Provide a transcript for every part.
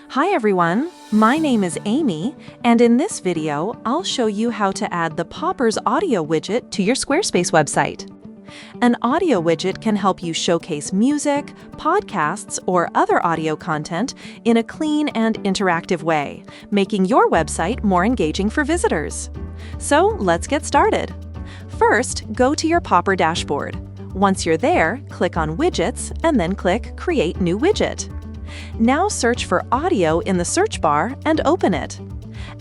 Hi everyone, my name is Amy, and in this video, I'll show you how to add the Poppers audio widget to your Squarespace website. An audio widget can help you showcase music, podcasts, or other audio content in a clean and interactive way, making your website more engaging for visitors. So let's get started. First, go to your Popper dashboard. Once you're there, click on Widgets and then click Create New Widget. Now search for audio in the search bar and open it.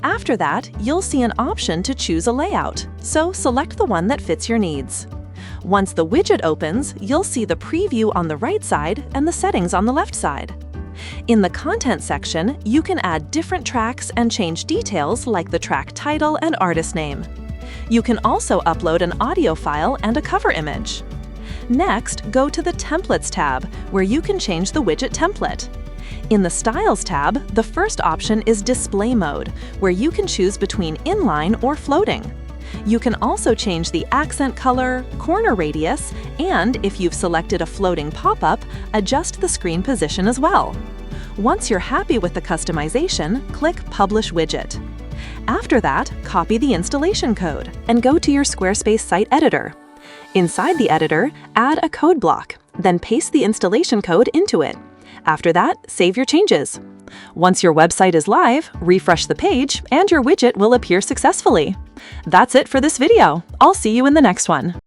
After that, you'll see an option to choose a layout, so select the one that fits your needs. Once the widget opens, you'll see the preview on the right side and the settings on the left side. In the content section, you can add different tracks and change details like the track title and artist name. You can also upload an audio file and a cover image. Next, go to the Templates tab, where you can change the widget template. In the Styles tab, the first option is Display Mode, where you can choose between inline or floating. You can also change the accent color, corner radius, and if you've selected a floating pop-up, adjust the screen position as well. Once you're happy with the customization, click Publish Widget. After that, copy the installation code and go to your Squarespace site editor. Inside the editor, add a code block, then paste the installation code into it. After that, save your changes. Once your website is live, refresh the page and your widget will appear successfully. That's it for this video. I'll see you in the next one.